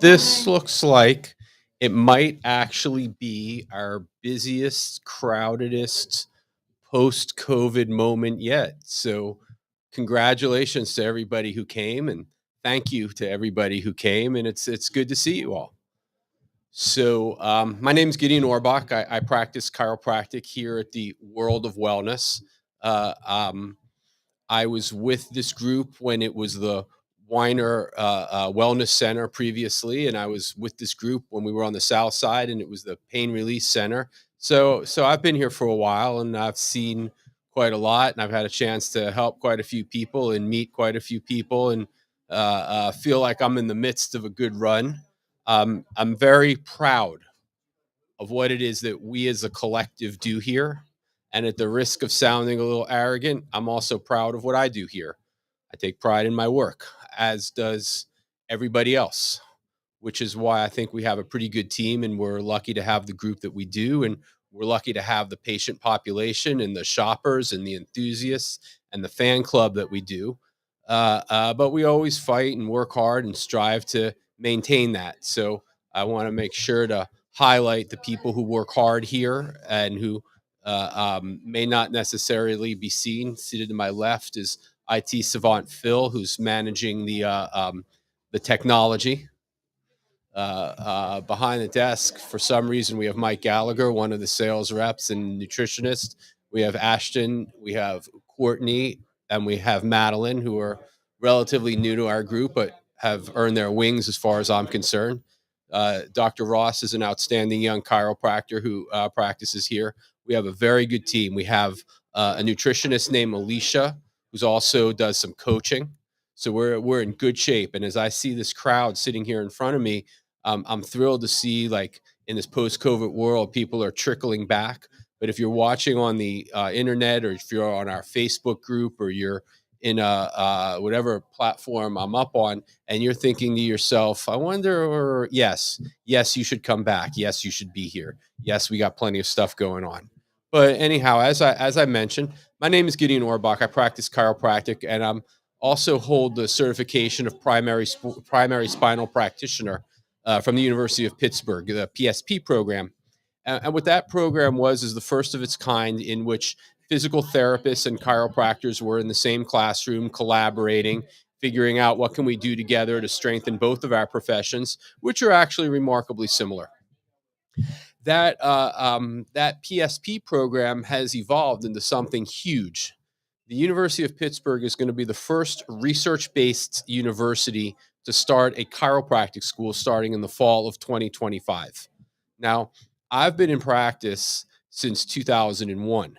This looks like it might actually be our busiest, crowdedest post-COVID moment yet. So, congratulations to everybody who came, and thank you to everybody who came. And it's good to see you all. So, my name is Gideon Orbach. I practice chiropractic here at the World of Wellness. Uh, um, I was with this group when it was the Weiner Wellness Center previously, and I was with this group when we were on the South Side, and it was the Pain Release Center. So I've been here for a while, and I've seen quite a lot, and I've had a chance to help quite a few people and meet quite a few people, and feel like I'm in the midst of a good run. I'm very proud of what it is that we as a collective do here. And at the risk of sounding a little arrogant, I'm also proud of what I do here. I take pride in my work, as does everybody else, which is why I think we have a pretty good team and we're lucky to have the group that we do. And we're lucky to have the patient population and the shoppers and the enthusiasts and the fan club that we do. But we always fight and work hard and strive to maintain that. So I want to make sure to highlight the people who work hard here and who may not necessarily be seen. Seated to my left is IT savant Phil, who's managing the technology. Behind the desk, for some reason, we have Mike Gallagher, one of the sales reps and nutritionist. We have Ashton, we have Courtney, and we have Madeline, who are relatively new to our group, but have earned their wings as far as I'm concerned. Dr. Ross is an outstanding young chiropractor who practices here. We have a very good team. We have a nutritionist named Alicia, who's also does some coaching. So we're in good shape. And as I see this crowd sitting here in front of me, I'm thrilled to see, like, in this post-COVID world, people are trickling back. But if you're watching on the internet, or if you're on our Facebook group, or you're in whatever platform I'm up on, and you're thinking to yourself, I wonder, or yes, you should come back. Yes, you should be here. Yes, we got plenty of stuff going on. But anyhow, as I mentioned, my name is Gideon Orbach. I practice chiropractic, and I'm also hold the certification of primary spinal practitioner from the University of Pittsburgh, the PSP program. And what that program was is the first of its kind in which physical therapists and chiropractors were in the same classroom collaborating, figuring out what can we do together to strengthen both of our professions, which are actually remarkably similar. That PSP program has evolved into something huge. The University of Pittsburgh is going to be the first research-based university to start a chiropractic school starting in the fall of 2025. Now, I've been in practice since 2001.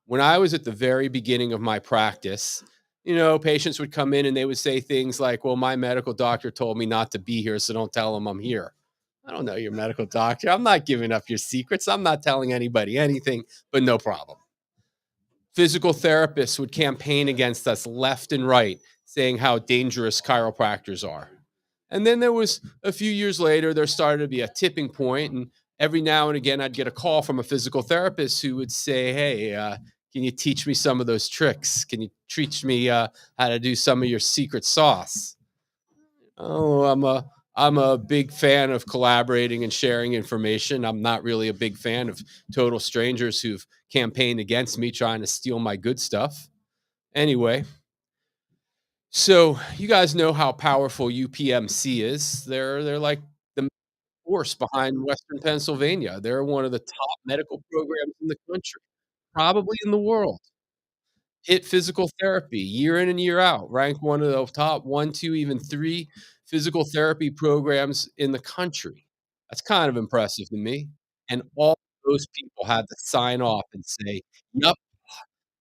When I was at the very beginning of my practice, patients would come in and they would say things like, "Well, my medical doctor told me not to be here, so don't tell him I'm here." I don't know your medical doctor. I'm not giving up your secrets. I'm not telling anybody anything, but no problem. Physical therapists would campaign against us left and right, saying how dangerous chiropractors are. And then there was a few years later, there started to be a tipping point, and every now and again, I'd get a call from a physical therapist who would say, "Hey, can you teach me some of those tricks? Can you teach me how to do some of your secret sauce?" Oh, I'm a big fan of collaborating and sharing information. I'm not really a big fan of total strangers who've campaigned against me trying to steal my good stuff. Anyway, so you guys know how powerful UPMC is. They're like the force behind Western Pennsylvania. They're one of the top medical programs in the country, probably in the world. Hit physical therapy year in and year out, ranked one of the top 1, 2, even 3 physical therapy programs in the country. That's kind of impressive to me, and all those people had to sign off and say, "Yep,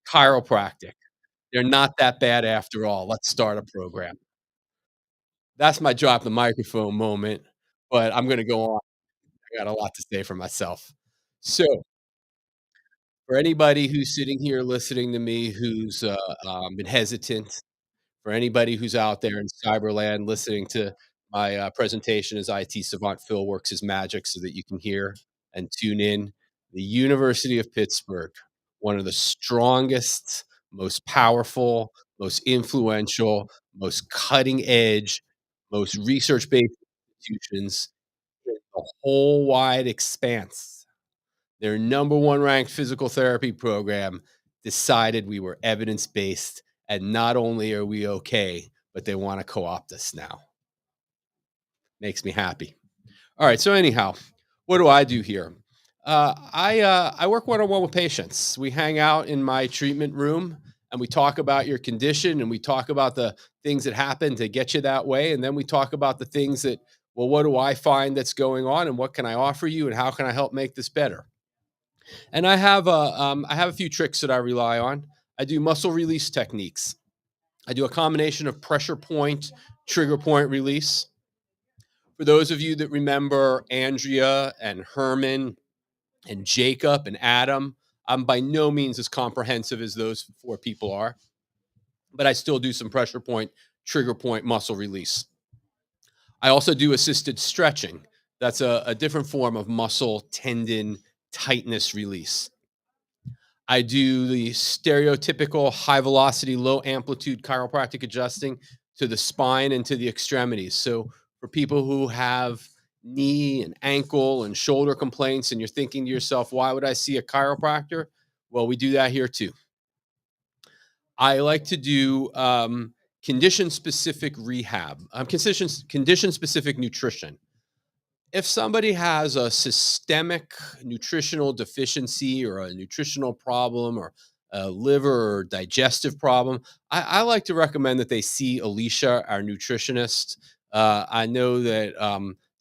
chiropractic. They're not that bad after all. Let's start a program." That's my drop the microphone moment, but I'm gonna go on. I got a lot to say for myself. So, for anybody who's sitting here listening to me who's, been hesitant, for anybody who's out there in cyberland listening to my presentation as IT savant Phil works his magic so that you can hear and tune in, the University of Pittsburgh, one of the strongest, most powerful, most influential, most cutting edge, most research based institutions in the whole wide expanse. Their number one ranked physical therapy program decided we were evidence based. And not only are we okay, but they want to co opt us now. Makes me happy. All right. So, anyhow, what do I do here? I work one on one with patients. We hang out in my treatment room and we talk about your condition and we talk about the things that happen to get you that way. And then we talk about the things that, well, what do I find that's going on and what can I offer you and how can I help make this better? And I have a few tricks that I rely on. I do muscle release techniques. I do a combination of pressure point, trigger point release. For those of you that remember Andrea and Herman and Jacob and Adam, I'm by no means as comprehensive as those four people are, but I still do some pressure point, trigger point muscle release. I also do assisted stretching. That's a different form of muscle tendon tightness release. I do the stereotypical high velocity, low amplitude chiropractic adjusting to the spine and to the extremities. So, for people who have knee and ankle and shoulder complaints, and you're thinking to yourself, why would I see a chiropractor? Well, we do that here too. I like to do condition specific rehab, condition specific nutrition. If somebody has a systemic nutritional deficiency or a nutritional problem or a liver or digestive problem, I like to recommend that they see Alicia, our nutritionist. I know that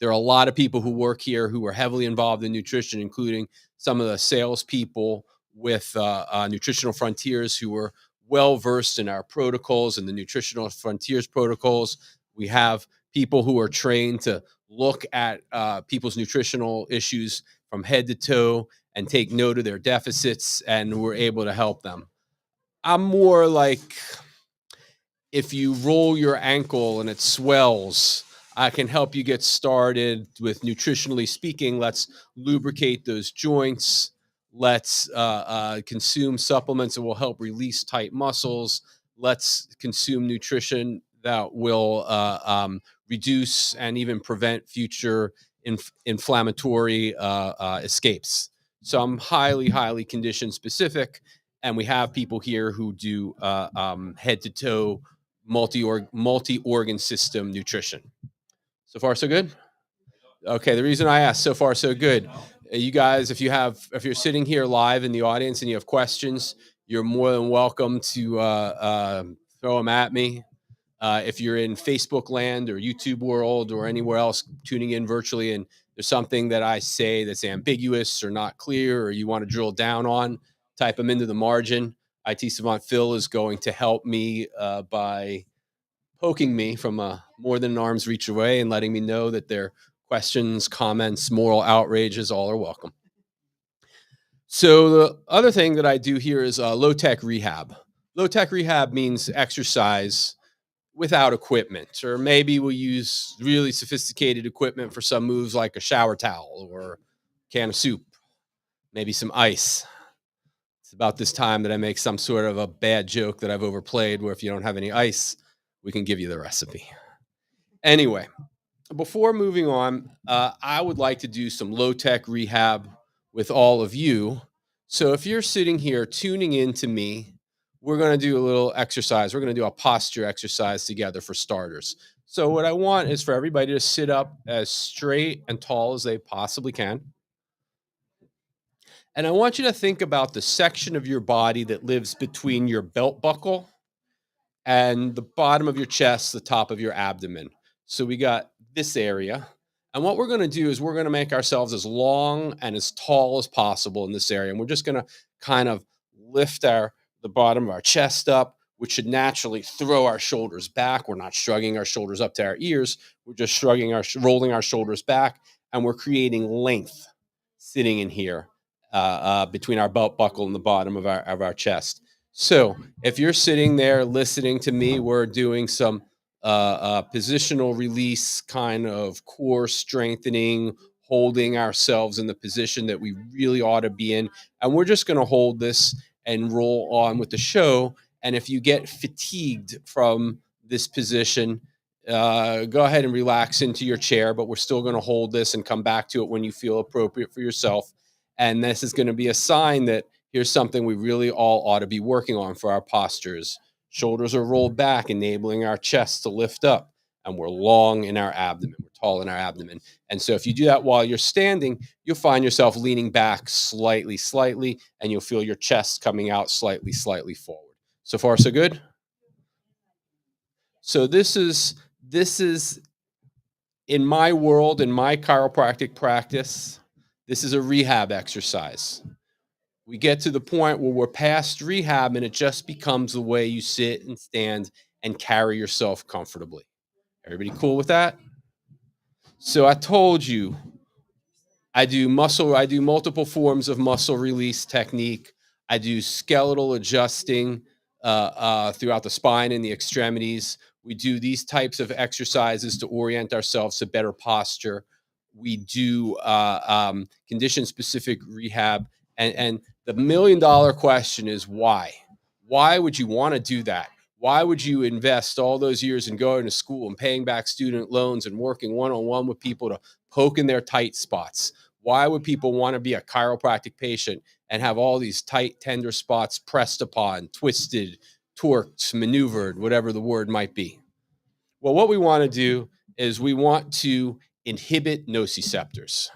there are a lot of people who work here who are heavily involved in nutrition, including some of the salespeople with Nutritional Frontiers who are well versed in our protocols and the Nutritional Frontiers protocols. We have people who are trained to look at people's nutritional issues from head to toe and take note of their deficits, and we're able to help them. I'm more like if you roll your ankle and it swells, I can help you get started with nutritionally speaking. Let's lubricate those joints. Let's consume supplements that will help release tight muscles. Let's consume nutrition that will reduce and even prevent future inflammatory escapes. So I'm highly, highly condition specific. And we have people here who do head to toe multi organ system nutrition. So far, so good. Okay, the reason I asked so far so good, you guys, if you're sitting here live in the audience and you have questions, you're more than welcome to throw them at me. If you're in Facebook land or YouTube world or anywhere else tuning in virtually, and there's something that I say that's ambiguous or not clear, or you want to drill down on, type them into the margin. IT Savant Phil is going to help me by poking me from more than an arm's reach away and letting me know that their questions, comments, moral outrages, all are welcome. So the other thing that I do here is low tech rehab. Low tech rehab means exercise without equipment, or maybe we'll use really sophisticated equipment for some moves like a shower towel or can of soup, maybe some ice. It's about this time that I make some sort of a bad joke that I've overplayed where if you don't have any ice, we can give you the recipe. Anyway, before moving on, I would like to do some low tech rehab with all of you. So if you're sitting here tuning in to me, we're going to do a little exercise. We're going to do a posture exercise together for starters. So what I want is for everybody to sit up as straight and tall as they possibly can. And I want you to think about the section of your body that lives between your belt buckle and the bottom of your chest, the top of your abdomen. So we got this area. And what we're going to do is we're going to make ourselves as long and as tall as possible in this area. And we're just going to kind of lift the bottom of our chest up, which should naturally throw our shoulders back. We're not shrugging our shoulders up to our ears. We're just rolling our shoulders back, and we're creating length sitting in here between our belt buckle and the bottom of our chest. So if you're sitting there listening to me, we're doing some positional release, kind of core strengthening, holding ourselves in the position that we really ought to be in. And we're just going to hold this and roll on with the show. And if you get fatigued from this position, Go ahead and relax into your chair, but we're still going to hold this and come back to it when you feel appropriate for yourself. And this is going to be a sign that here's something we really all ought to be working on for our postures. Shoulders are rolled back, enabling our chest to lift up, and we're long in our abdomen. We're tall in our abdomen. And so if you do that while you're standing, you'll find yourself leaning back slightly, slightly, and you'll feel your chest coming out slightly, slightly forward. So far, so good. So this is in my world, in my chiropractic practice, this is a rehab exercise. We get to the point where we're past rehab and it just becomes the way you sit and stand and carry yourself comfortably. Everybody cool with that? So I told you I do multiple forms of muscle release technique. I do skeletal adjusting throughout the spine and the extremities. We do these types of exercises to orient ourselves to better posture. We do condition specific rehab. And the $1 million question is why? Why would you want to do that? Why would you invest all those years in going to school and paying back student loans and working one on one with people to poke in their tight spots? Why would people want to be a chiropractic patient and have all these tight, tender spots pressed upon, twisted, torqued, maneuvered, whatever the word might be? Well, what we want to do is we want to inhibit nociceptors.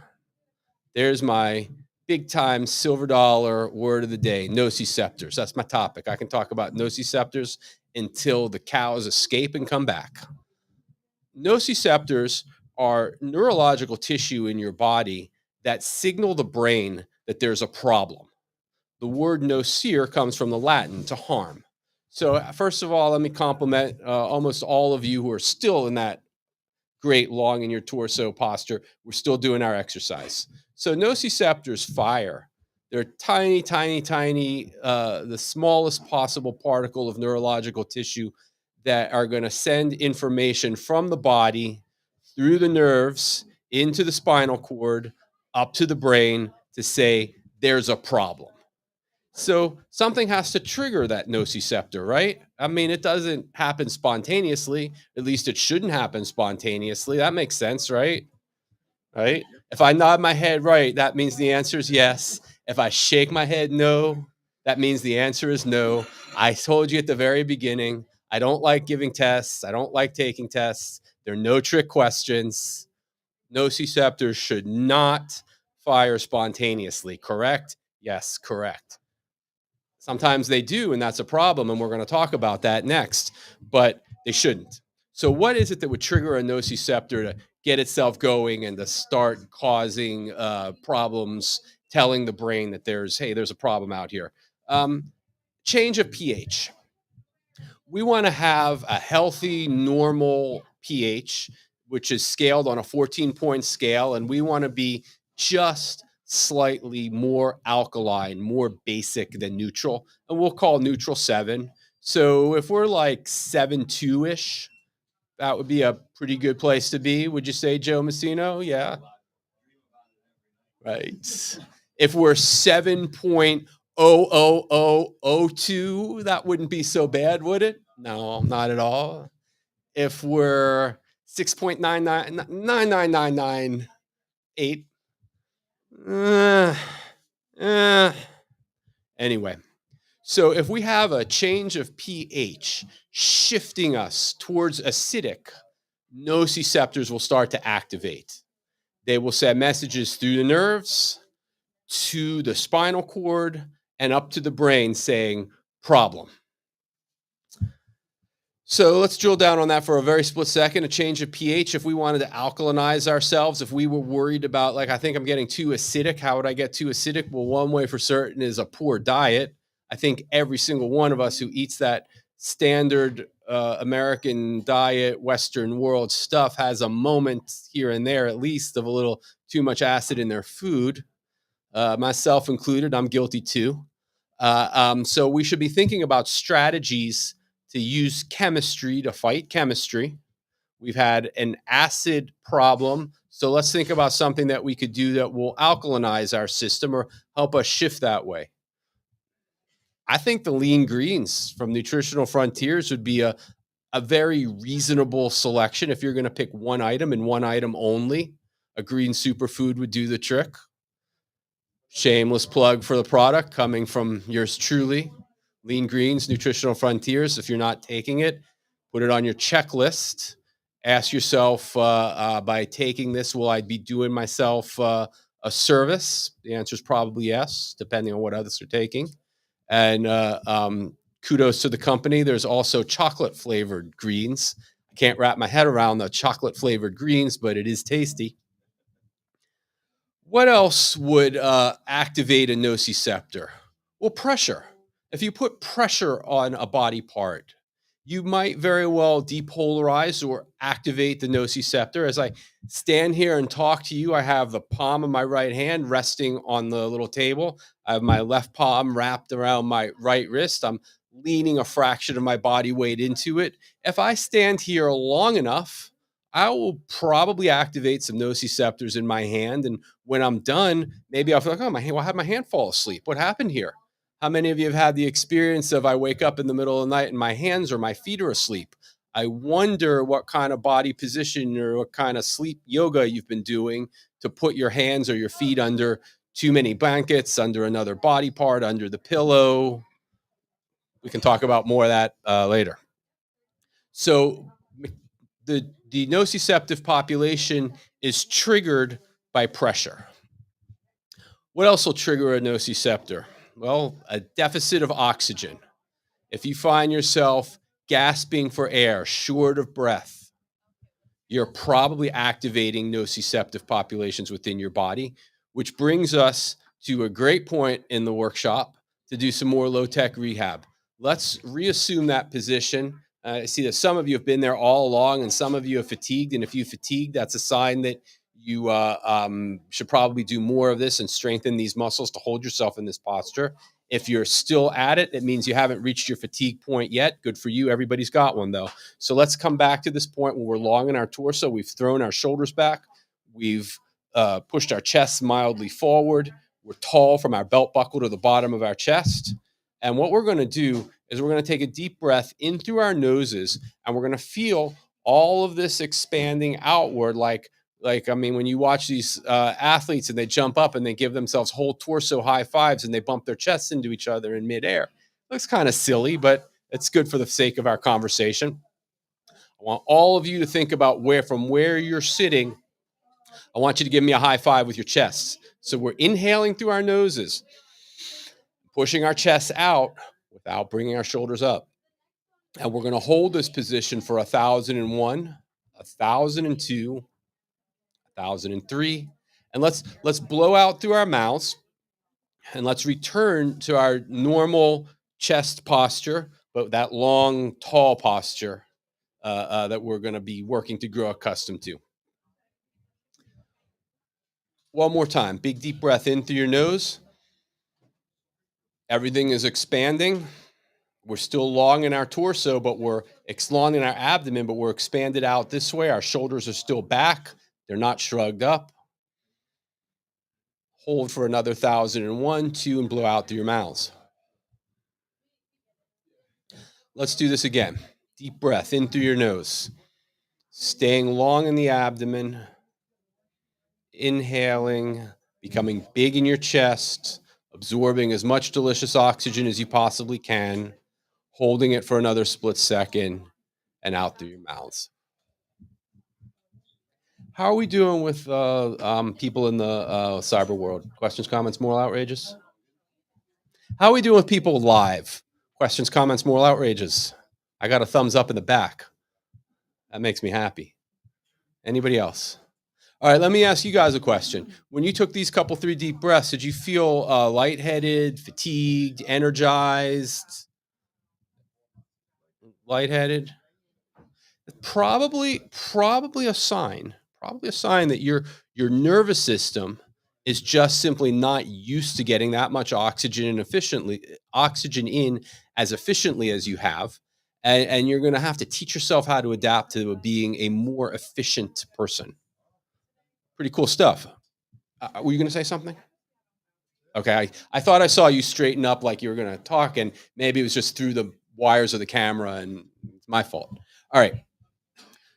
There's my big time silver dollar word of the day, nociceptors. That's my topic. I can talk about nociceptors until the cows escape and come back. Nociceptors are neurological tissue in your body that signal the brain that there's a problem. The word nocere comes from the Latin to harm. So, first of all, let me compliment almost all of you who are still in that great long in your torso posture. We're still doing our exercise. So, nociceptors fire. They're tiny, tiny, tiny, the smallest possible particle of neurological tissue that are going to send information from the body through the nerves into the spinal cord up to the brain to say there's a problem. So something has to trigger that nociceptor, right? I mean, it doesn't happen spontaneously. At least it shouldn't happen spontaneously. That makes sense, right? Right? If I nod my head right, that means the answer is yes. If I shake my head no, that means the answer is no. I told you at the very beginning, I don't like giving tests. I don't like taking tests. There are no trick questions. Nociceptors should not fire spontaneously, correct? Yes, correct. Sometimes they do, and that's a problem, and we're going to talk about that next, but they shouldn't. So, what is it that would trigger a nociceptor to get itself going and to start causing problems, telling the brain that there's a problem out here? Change of pH. We want to have a healthy, normal pH, which is scaled on a 14-point scale, and we want to be just slightly more alkaline, more basic than neutral, and we'll call neutral 7. So if we're like 7.2 ish, that would be a pretty good place to be. Would you say, Joe Messino? Yeah, right. If we're 7.00002, that wouldn't be so bad, would it? No, not at all. If we're 6.9999998, uh, uh, anyway. So if we have a change of pH shifting us towards acidic, nociceptors will start to activate. They will send messages through the nerves to the spinal cord and up to the brain saying, problem. So let's drill down on that for a very split second. A change of pH. If we wanted to alkalinize ourselves, if we were worried about, like, I think I'm getting too acidic, how would I get too acidic? Well, one way for certain is a poor diet. I think every single one of us who eats that standard American diet, Western world stuff has a moment here and there, at least, of a little too much acid in their food. Myself included, I'm guilty too. So we should be thinking about strategies to use chemistry to fight chemistry. We've had an acid problem. So let's think about something that we could do that will alkalinize our system or help us shift that way. I think the lean greens from Nutritional Frontiers would be a a very reasonable selection. If you're going to pick one item and one item only, a green superfood would do the trick. Shameless plug for the product coming from yours truly, Lean Greens, Nutritional Frontiers. If you're not taking it, put it on your checklist. Ask yourself, by taking this, will I be doing myself a service? The answer is probably yes, depending on what others are taking. And kudos to the company. There's also chocolate flavored greens. I can't wrap my head around the chocolate flavored greens, but it is tasty. What else would activate a nociceptor? Well, pressure. If you put pressure on a body part, you might very well depolarize or activate the nociceptor. As I stand here and talk to you, I have the palm of my right hand resting on the little table. I have my left palm wrapped around my right wrist. I'm leaning a fraction of my body weight into it. If I stand here long enough, I will probably activate some nociceptors in my hand. And when I'm done, maybe I'll feel like, oh, my hand, well, I had my hand fall asleep. What happened here? How many of you have had the experience of I wake up in the middle of the night and my hands or my feet are asleep? I wonder what kind of body position or what kind of sleep yoga you've been doing to put your hands or your feet under too many blankets, under another body part, under the pillow. We can talk about more of that later. So the nociceptive population is triggered by pressure. What else will trigger a nociceptor? Well, a deficit of oxygen. If you find yourself gasping for air, short of breath, you're probably activating nociceptive populations within your body, which brings us to a great point in the workshop to do some more low tech rehab. Let's reassume that position. I see that some of you have been there all along and some of you have fatigued. And if you fatigued, that's a sign that you should probably do more of this and strengthen these muscles to hold yourself in this posture. If you're still at it, it means you haven't reached your fatigue point yet. Good for you. Everybody's got one, though. So let's come back to this point where we're long in our torso. We've thrown our shoulders back. We've pushed our chest mildly forward. We're tall from our belt buckle to the bottom of our chest. And what we're going to do is we're going to take a deep breath in through our noses, and we're going to feel all of this expanding outward like I mean, when you watch these athletes and they jump up and they give themselves whole torso high fives and they bump their chests into each other in midair. Looks kind of silly, but it's good for the sake of our conversation. I want all of you to think about from where you're sitting. I want you to give me a high five with your chests. So we're inhaling through our noses, pushing our chests out without bringing our shoulders up. And we're going to hold this position for 1,001, 1,002, 1,003. And let's blow out through our mouths and let's return to our normal chest posture, but that long, tall posture that we're going to be working to grow accustomed to. One more time. Big, deep breath in through your nose. Everything is expanding. We're still long in our torso, but we're long in our abdomen, but we're expanded out this way. Our shoulders are still back. They're not shrugged up. Hold for another 1,001, 2, and blow out through your mouths. Let's do this again. Deep breath in through your nose. Staying long in the abdomen. Inhaling, becoming big in your chest, absorbing as much delicious oxygen as you possibly can, holding it for another split second, and out through your mouths. How are we doing with people in the cyber world? Questions, comments, moral outrages? How are we doing with people live? Questions, comments, moral outrages? I got a thumbs up in the back. That makes me happy. Anybody else? All right, let me ask you guys a question. When you took these couple, 3 deep breaths, did you feel lightheaded, fatigued, energized, lightheaded? Probably a sign. Probably a sign that your nervous system is just simply not used to getting that much oxygen in as efficiently as you have. And you're going to have to teach yourself how to adapt to being a more efficient person. Pretty cool stuff. Were you going to say something? Okay. I thought I saw you straighten up like you were going to talk, and maybe it was just through the wires of the camera, and it's my fault. All right.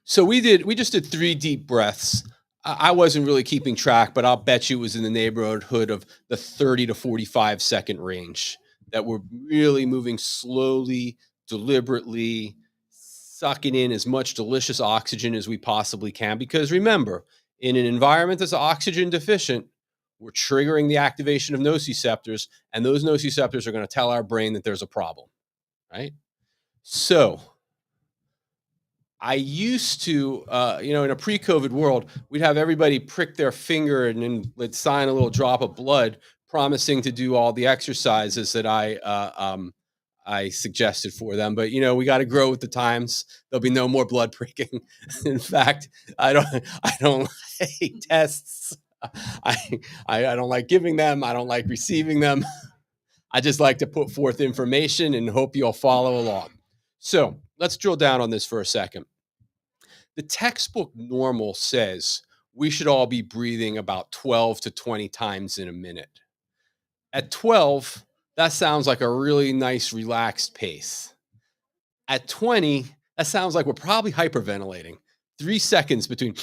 So we just did 3 deep breaths. I wasn't really keeping track, but I'll bet you it was in the neighborhood of the 30 to 45-second range that we're really moving slowly, deliberately, sucking in as much delicious oxygen as we possibly can. Because remember, in an environment that's oxygen deficient, we're triggering the activation of nociceptors, and those nociceptors are going to tell our brain that there's a problem, right? So I used to, in a pre-COVID world, we'd have everybody prick their finger and then let's sign a little drop of blood, promising to do all the exercises that I suggested for them. But we got to grow with the times. There'll be no more blood pricking. In fact, I don't hate tests. I, I don't like giving them. I don't like receiving them. I just like to put forth information and hope you'll follow along. So let's drill down on this for a second. The textbook normal says we should all be breathing about 12 to 20 times in a minute. At 12, that sounds like a really nice, relaxed pace. At 20, that sounds like we're probably hyperventilating. 3 seconds between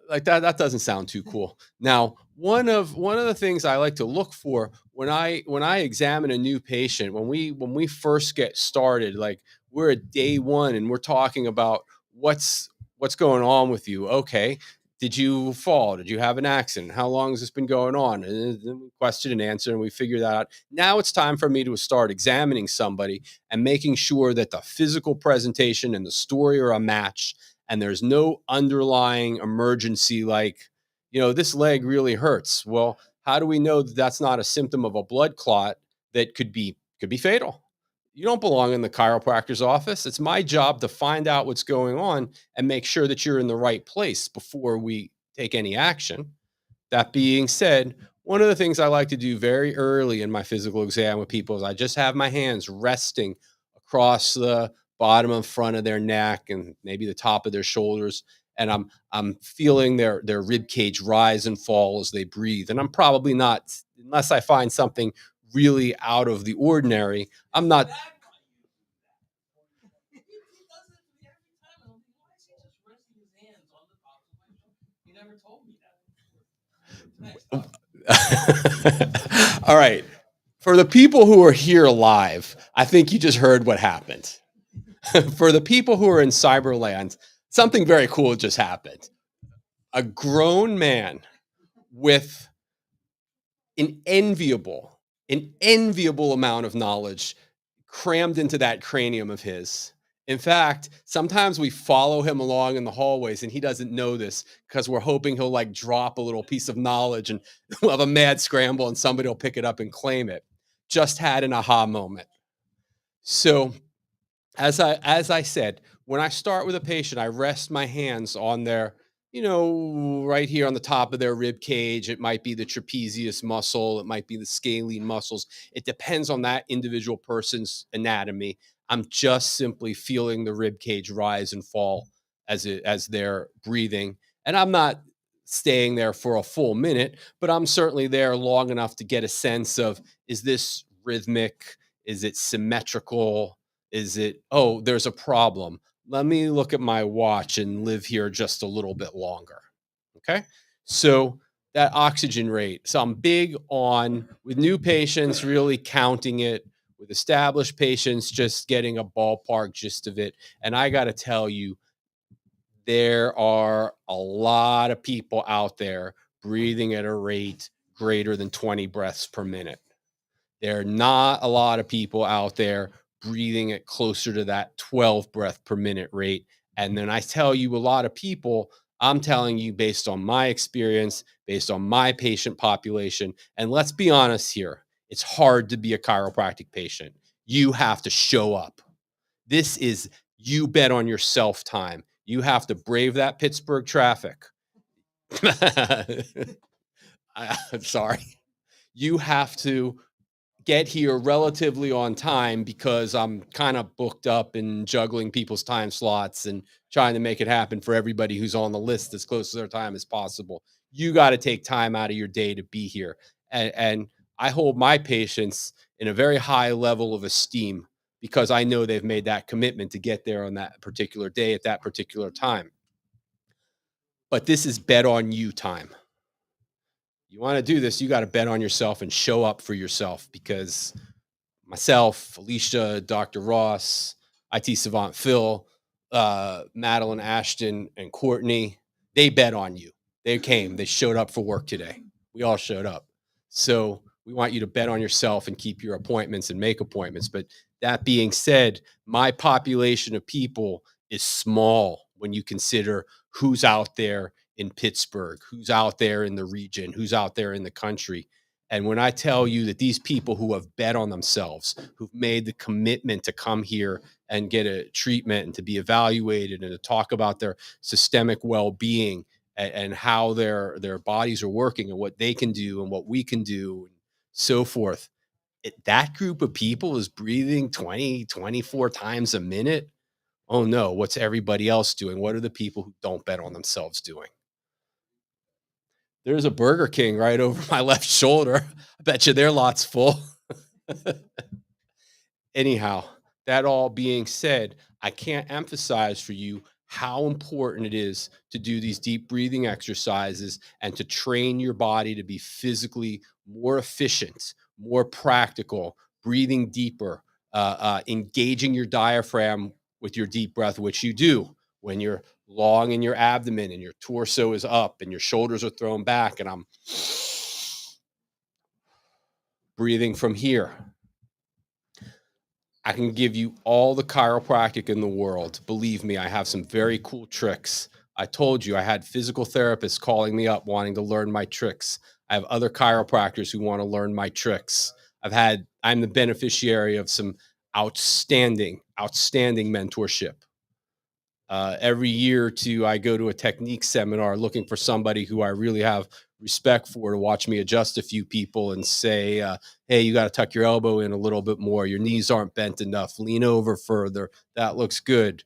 like that doesn't sound too cool. Now, one of the things I like to look for when I examine a new patient, when we first get started, like we're at day one and we're talking about what's going on with you. Okay, did you fall? Did you have an accident? How long has this been going on? And then we question and answer, and we figure that out. Now it's time for me to start examining somebody and making sure that the physical presentation and the story are a match, and there's no underlying emergency like, this leg really hurts. Well, how do we know that that's not a symptom of a blood clot that could be fatal? You don't belong in the chiropractor's office. It's my job to find out what's going on and make sure that you're in the right place before we take any action. That being said, one of the things I like to do very early in my physical exam with people is I just have my hands resting across the bottom and front of their neck and maybe the top of their shoulders, and I'm feeling their rib cage rise and fall as they breathe. And I'm probably not, unless I find something really out of the ordinary, I'm not. All right. For the people who are here live, I think you just heard what happened. For the people who are in cyberland, something very cool just happened. A grown man with an enviable, an enviable amount of knowledge crammed into that cranium of his. In fact, sometimes we follow him along in the hallways and he doesn't know this because we're hoping he'll like drop a little piece of knowledge and we'll have a mad scramble and somebody will pick it up and claim it. Just had an aha moment. So as I said, when I start with a patient, I rest my hands on their, right here on the top of their rib cage. It might be the trapezius muscle, it might be the scalene muscles. It depends on that individual person's anatomy. I'm just simply feeling the rib cage rise and fall as they're breathing. And I'm not staying there for a full minute, but I'm certainly there long enough to get a sense of, is this rhythmic? Is it symmetrical? Is it, oh, there's a problem. Let me look at my watch and live here just a little bit longer. Okay. So that oxygen rate. So I'm big on with new patients, really counting it, with established patients, just getting a ballpark gist of it. And I got to tell you, there are a lot of people out there breathing at a rate greater than 20 breaths per minute. There are not a lot of people out there breathing at closer to that 12 breath per minute rate. And then I tell you, a lot of people, I'm telling you, based on my experience, based on my patient population, and let's be honest here, it's hard to be a chiropractic patient. You have to show up. This is you bet on yourself time. You have to brave that Pittsburgh traffic. I'm sorry. You have to get here relatively on time because I'm kind of booked up and juggling people's time slots and trying to make it happen for everybody who's on the list as close to their time as possible. You got to take time out of your day to be here. And I hold my patients in a very high level of esteem because I know they've made that commitment to get there on that particular day at that particular time. But this is bet on you time. You want to do this, you got to bet on yourself and show up for yourself, because myself, Alicia, Dr. Ross, IT Savant Phil, Madeline Ashton, and Courtney, they bet on you. They came, they showed up for work today. We all showed up. So we want you to bet on yourself and keep your appointments and make appointments. But that being said, my population of people is small when you consider who's out there in Pittsburgh, who's out there in the region, who's out there in the country. And when I tell you that these people who have bet on themselves, who've made the commitment to come here and get a treatment and to be evaluated and to talk about their systemic well-being and how their bodies are working and what they can do and what we can do and so forth, that group of people is breathing 20, 24 times a minute. Oh no, what's everybody else doing? What are the people who don't bet on themselves doing? There's a Burger King right over my left shoulder. I bet you their lot's full. Anyhow, that all being said, I can't emphasize for you how important it is to do these deep breathing exercises and to train your body to be physically more efficient, more practical, breathing deeper, engaging your diaphragm with your deep breath, which you do when you're long in your abdomen and your torso is up and your shoulders are thrown back. And I'm breathing from here. I can give you all the chiropractic in the world. Believe me, I have some very cool tricks. I told you I had physical therapists calling me up wanting to learn my tricks. I have other chiropractors who want to learn my tricks. I'm the beneficiary of some outstanding mentorship. Every year or two, I go to a technique seminar looking for somebody who I really have respect for to watch me adjust a few people and say, hey, you got to tuck your elbow in a little bit more. Your knees aren't bent enough. Lean over further. That looks good.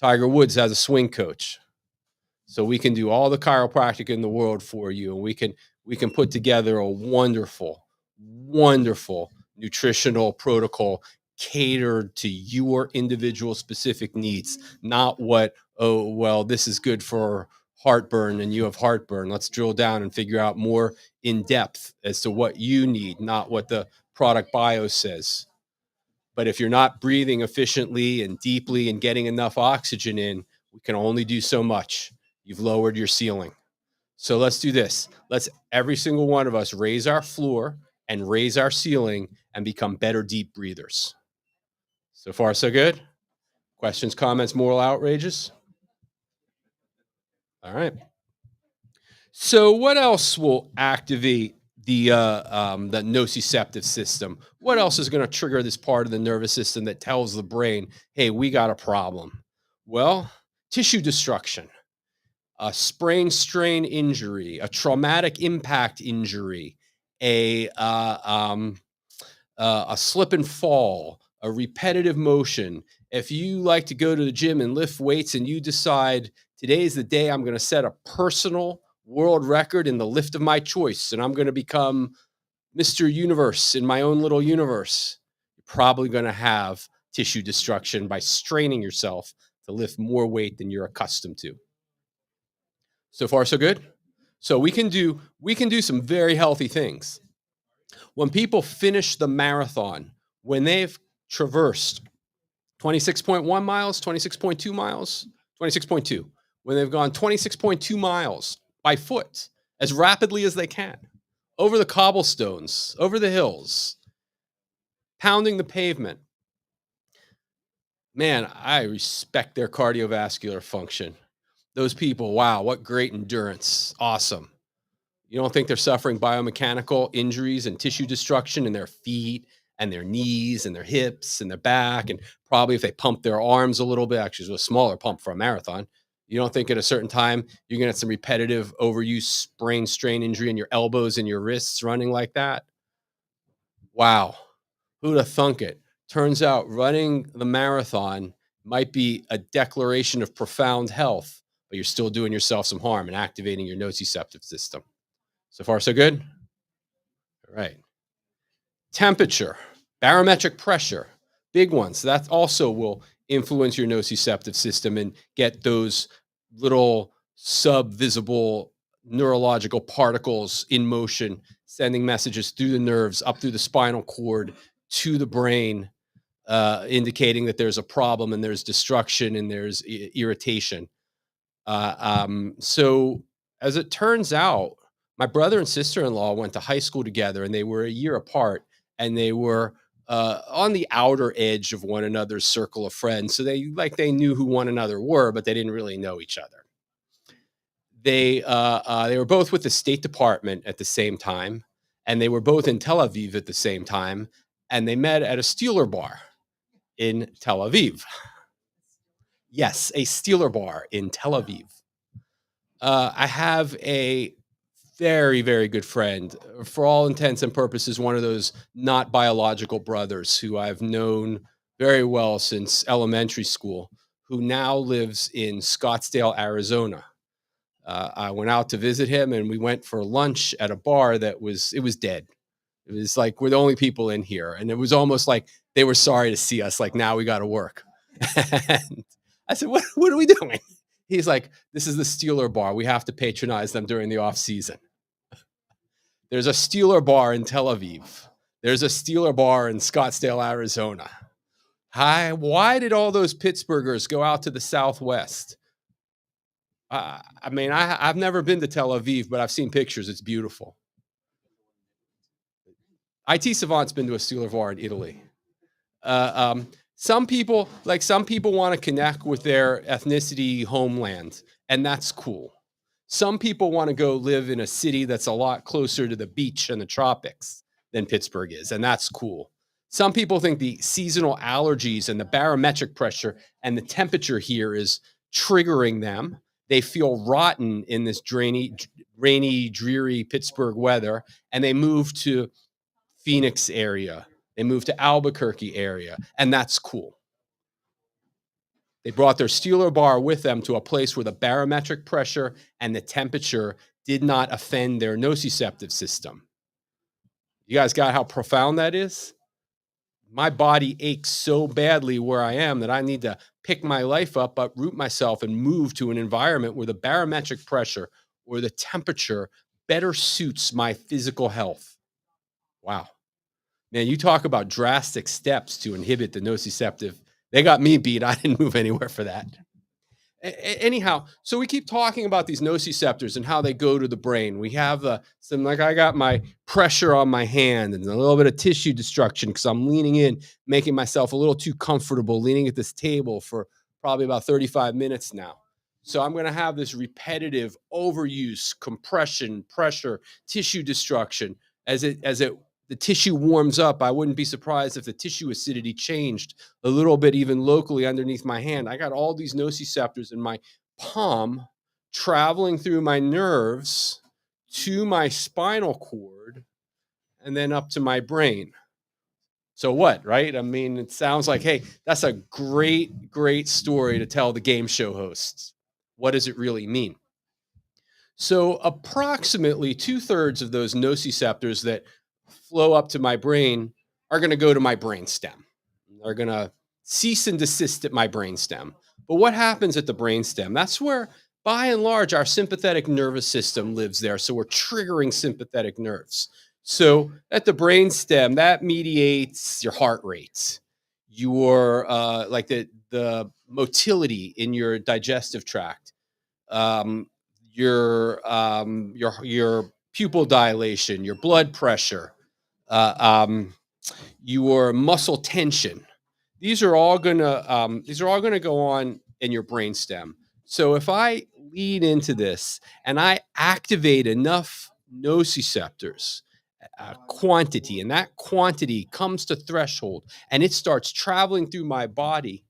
Tiger Woods has a swing coach. So we can do all the chiropractic in the world for you. And we can put together a wonderful, wonderful nutritional protocol catered to your individual specific needs, not what, oh, well, this is good for heartburn and you have heartburn. Let's drill down and figure out more in depth as to what you need, not what the product bio says. But if you're not breathing efficiently and deeply and getting enough oxygen in, we can only do so much. You've lowered your ceiling. So let's do this. Let's every single one of us raise our floor and raise our ceiling and become better deep breathers. So far, so good. Questions, comments, moral outrages? All right. So what else will activate the nociceptive system? What else is going to trigger this part of the nervous system that tells the brain, hey, we got a problem? Well, tissue destruction, a sprain strain injury, a traumatic impact injury, a slip and fall, a repetitive motion. If you like to go to the gym and lift weights and you decide today's the day I'm going to set a personal world record in the lift of my choice and I'm going to become Mr. Universe in my own little universe, you're probably going to have tissue destruction by straining yourself to lift more weight than you're accustomed to. So far, so good. So we can do some very healthy things. When people finish the marathon, when they've traversed 26.1 miles, 26.2 miles, 26.2, when they've gone 26.2 miles by foot as rapidly as they can, over the cobblestones, over the hills, pounding the pavement, man, I respect their cardiovascular function. Those people, wow, what great endurance. Awesome. You don't think they're suffering biomechanical injuries and tissue destruction in their feet and their knees and their hips and their back? And probably if they pump their arms a little bit, actually, it's a smaller pump for a marathon. You don't think at a certain time you're going to have some repetitive overuse sprain strain injury in your elbows and your wrists running like that? Wow. Who'd have thunk it? Turns out running the marathon might be a declaration of profound health, but you're still doing yourself some harm and activating your nociceptive system. So far, so good? All right. Temperature, barometric pressure. big ones. That also will influence your nociceptive system and get those little subvisible neurological particles in motion, sending messages through the nerves, up through the spinal cord to the brain, indicating that there's a problem and there's destruction and there's irritation. So as it turns out, my brother and sister-in-law went to high school together, and they were a year apart, and they were on the outer edge of one another's circle of friends. So they knew who one another were, but they didn't really know each other. They were both with the State Department at the same time, and they were both in Tel Aviv at the same time, and they met at a Steeler bar in Tel Aviv. Yes, a Steeler bar in Tel Aviv. I have a very, very good friend, for all intents and purposes, one of those not biological brothers who I've known very well since elementary school, who now lives in Scottsdale, Arizona. I went out to visit him, and we went for lunch at a bar that was dead. It was like, we're the only people in here, and it was almost like they were sorry to see us. Like, now we got to work. And I said, "What are we doing?" He's like, "This is the Steeler bar. We have to patronize them during the off season." There's a Steeler bar in Tel Aviv. There's a Steeler bar in Scottsdale, Arizona. Hi, why did all those Pittsburghers go out to the Southwest? I've never been to Tel Aviv, but I've seen pictures. It's beautiful. IT Savant's been to a Steeler bar in Italy. Some people want to connect with their ethnicity homeland, and that's cool. Some people want to go live in a city that's a lot closer to the beach and the tropics than Pittsburgh is, and that's cool. Some people think the seasonal allergies and the barometric pressure and the temperature here is triggering them. They feel rotten in this rainy, dreary Pittsburgh weather, and they move to Phoenix area. They moved to Albuquerque area, and that's cool. They brought their Steeler bar with them to a place where the barometric pressure and the temperature did not offend their nociceptive system. You guys got how profound that is? My body aches so badly where I am that I need to pick my life up, uproot myself, and move to an environment where the barometric pressure or the temperature better suits my physical health. Wow. Man, you talk about drastic steps to inhibit the nociceptive. They got me beat. I didn't move anywhere for that. Anyhow, so we keep talking about these nociceptors and how they go to the brain. We have I got my pressure on my hand and a little bit of tissue destruction because I'm leaning in, making myself a little too comfortable, leaning at this table for probably about 35 minutes now. So I'm going to have this repetitive overuse, compression, pressure, tissue destruction as it the tissue warms up. I wouldn't be surprised if the tissue acidity changed a little bit, even locally underneath my hand. I got all these nociceptors in my palm traveling through my nerves to my spinal cord and then up to my brain. So what, right? I mean, it sounds like, hey, that's a great, great story to tell the game show hosts. What does it really mean? So approximately 2/3 of those nociceptors that flow up to my brain are going to go to my brain stem. They're going to cease and desist at my brain stem. But what happens at the brain stem? That's where, by and large, our sympathetic nervous system lives there. So we're triggering sympathetic nerves. So at the brain stem, that mediates your heart rate, your the motility in your digestive tract, um, your pupil dilation, your blood pressure, uh, um, your muscle tension. These are all gonna go on in your brainstem. So if I lead into this and I activate enough nociceptors, quantity, and that quantity comes to threshold, and it starts traveling through my body,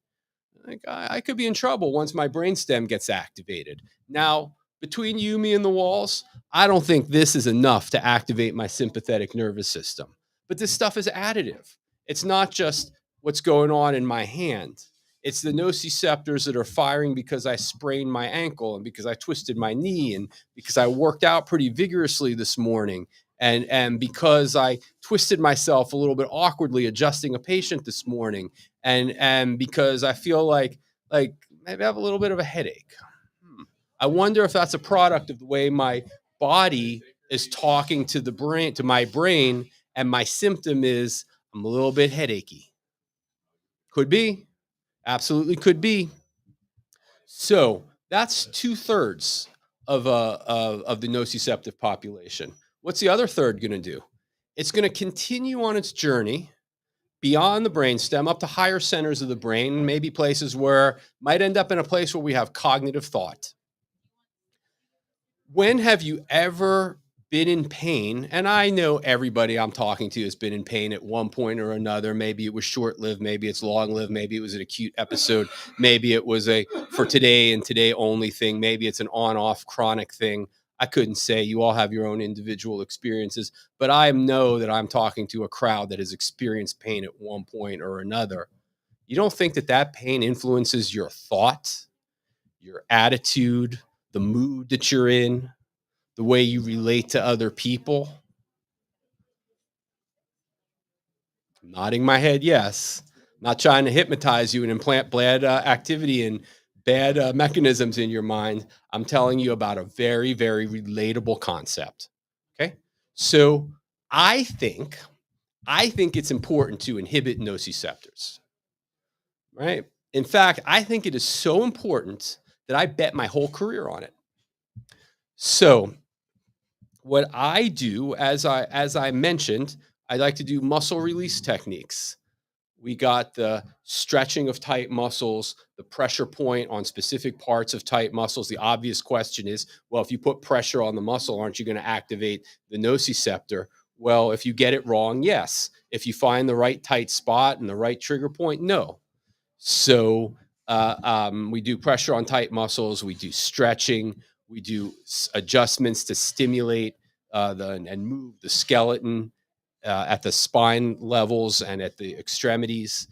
like I could be in trouble once my brainstem gets activated. Now, between you, me, and the walls, I don't think this is enough to activate my sympathetic nervous system. But this stuff is additive. It's not just what's going on in my hand. It's the nociceptors that are firing because I sprained my ankle and because I twisted my knee and because I worked out pretty vigorously this morning and because I twisted myself a little bit awkwardly adjusting a patient this morning and because I feel like maybe I have a little bit of a headache. Hmm. I wonder if that's a product of the way my body is talking to the brain, to my brain, and my symptom is I'm a little bit headachy. Could be, absolutely could be. So that's 2/3 of the nociceptive population. What's the other third going to do? It's going to continue on its journey beyond the brainstem up to higher centers of the brain, maybe places where might end up in a place where we have cognitive thought. When have you ever been in pain? And I know everybody I'm talking to has been in pain at one point or another. Maybe it was short lived, maybe it's long lived, maybe it was an acute episode, maybe it was a for today and today only thing, maybe it's an on off chronic thing. I couldn't say. You all have your own individual experiences, but I know that I'm talking to a crowd that has experienced pain at one point or another. You don't think that that pain influences your thought, your attitude, the mood that you're in, the way you relate to other people? I'm nodding my head, yes. I'm not trying to hypnotize you and implant bad activity and bad mechanisms in your mind. I'm telling you about a very, very relatable concept. Okay. So I think, I think it's important to inhibit nociceptors, right? In fact, I think it is so important that I bet my whole career on it. So what I do, as I mentioned, I like to do muscle release techniques. We got the stretching of tight muscles, the pressure point on specific parts of tight muscles. The obvious question is, well, if you put pressure on the muscle, aren't you going to activate the nociceptor? Well, if you get it wrong, yes. If you find the right tight spot and the right trigger point, no. So we do pressure on tight muscles. We do stretching. We do adjustments to stimulate and move the skeleton at the spine levels and at the extremities.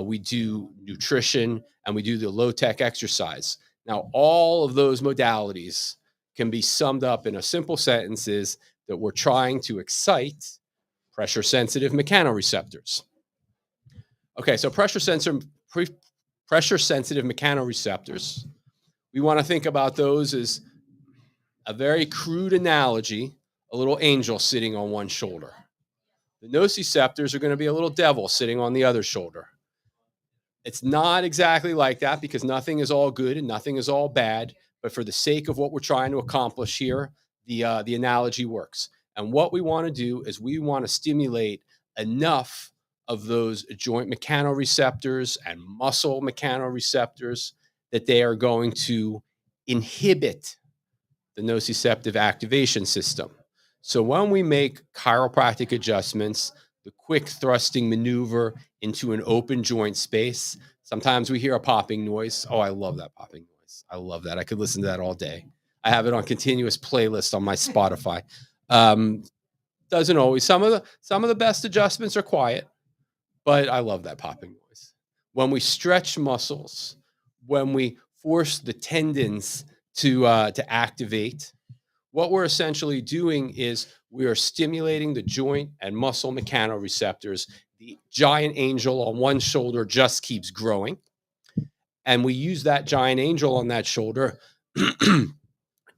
We do nutrition and we do the low tech exercise. Now, all of those modalities can be summed up in a simple sentence: is that we're trying to excite pressure sensitive mechanoreceptors. Okay, so pressure sensitive mechanoreceptors. We want to think about those as a very crude analogy, a little angel sitting on one shoulder. The nociceptors are going to be a little devil sitting on the other shoulder. It's not exactly like that because nothing is all good and nothing is all bad. But for the sake of what we're trying to accomplish here, the analogy works. And what we want to do is we want to stimulate enough of those joint mechanoreceptors and muscle mechanoreceptors that they are going to inhibit the nociceptive activation system. So when we make chiropractic adjustments, the quick thrusting maneuver into an open joint space, sometimes we hear a popping noise. Oh, I love that popping noise. I love that. I could listen to that all day. I have it on continuous playlist on my Spotify. Um, doesn't always. Some of the best adjustments are quiet, but I love that popping noise. When we stretch muscles, when we force the tendons to activate, what we're essentially doing is we are stimulating the joint and muscle mechanoreceptors. The giant angel on one shoulder just keeps growing. And we use that giant angel on that shoulder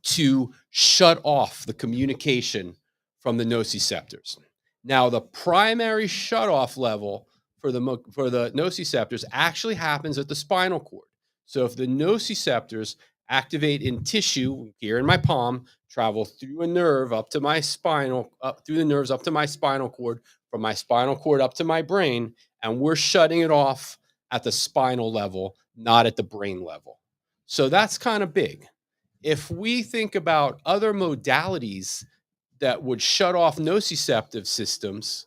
to shut off the communication from the nociceptors. Now, the primary shutoff level for the nociceptors actually happens at the spinal cord. So if the nociceptors activate in tissue here in my palm, travel through a nerve up to my spinal, up through the nerves up to my spinal cord, from my spinal cord up to my brain, and we're shutting it off at the spinal level, not at the brain level. So that's kind of big. If we think about other modalities that would shut off nociceptive systems,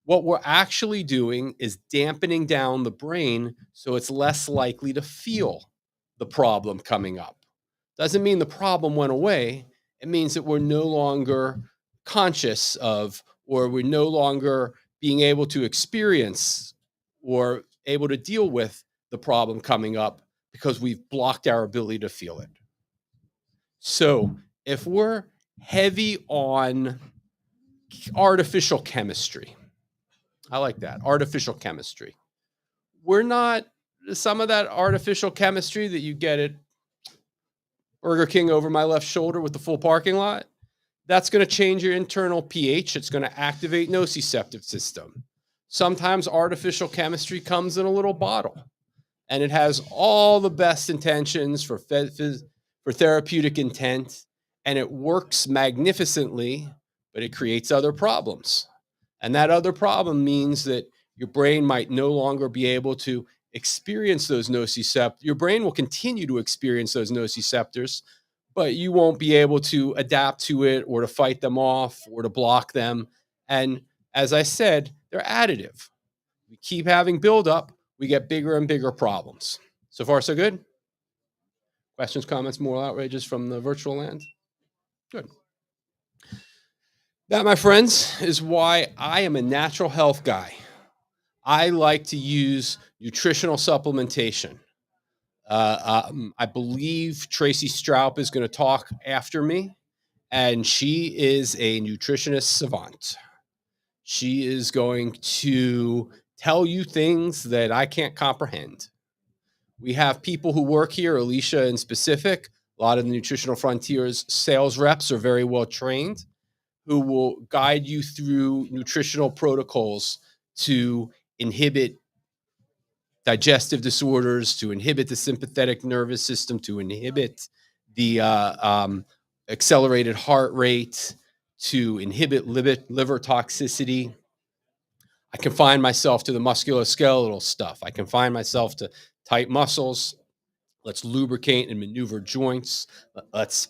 what we're actually doing is dampening down the brain so it's less likely to feel the problem coming up. Doesn't mean the problem went away. It means that we're no longer conscious of, or we're no longer being able to experience or able to deal with the problem coming up because we've blocked our ability to feel it. So if we're heavy on artificial chemistry, I like that, artificial chemistry. We're not some of that artificial chemistry that you get at Burger King over my left shoulder with the full parking lot. That's going to change your internal pH. It's going to activate nociceptive system. Sometimes artificial chemistry comes in a little bottle and it has all the best intentions for therapeutic intent, and it works magnificently, but it creates other problems. And that other problem means that your brain might no longer be able to experience those nociceptors. Your brain will continue to experience those nociceptors, but you won't be able to adapt to it or to fight them off or to block them. And as I said, they're additive. We keep having buildup, we get bigger and bigger problems. So far, so good. Questions, comments, moral outrages from the virtual land? Good. That, my friends, is why I am a natural health guy. I like to use nutritional supplementation. I believe Tracy Stroup is going to talk after me, and she is a nutritionist savant. She is going to tell you things that I can't comprehend. We have people who work here, Alicia in specific. A lot of the Nutritional Frontiers sales reps are very well trained, who will guide you through nutritional protocols to inhibit digestive disorders, to inhibit the sympathetic nervous system, to inhibit the accelerated heart rate, to inhibit liver toxicity. I confine myself to the musculoskeletal stuff. I confine myself to tight muscles. Let's lubricate and maneuver joints. Let's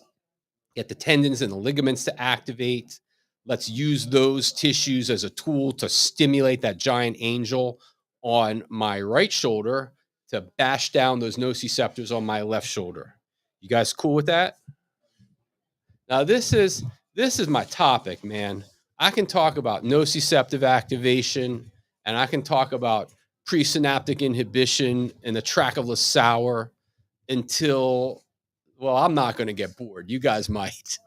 get the tendons and the ligaments to activate. Let's use those tissues as a tool to stimulate that giant angel on my right shoulder to bash down those nociceptors on my left shoulder. You guys cool with that? Now this is my topic, man. I can talk about nociceptive activation, and I can talk about presynaptic inhibition and the trackless sour until, well, I'm not going to get bored. You guys might.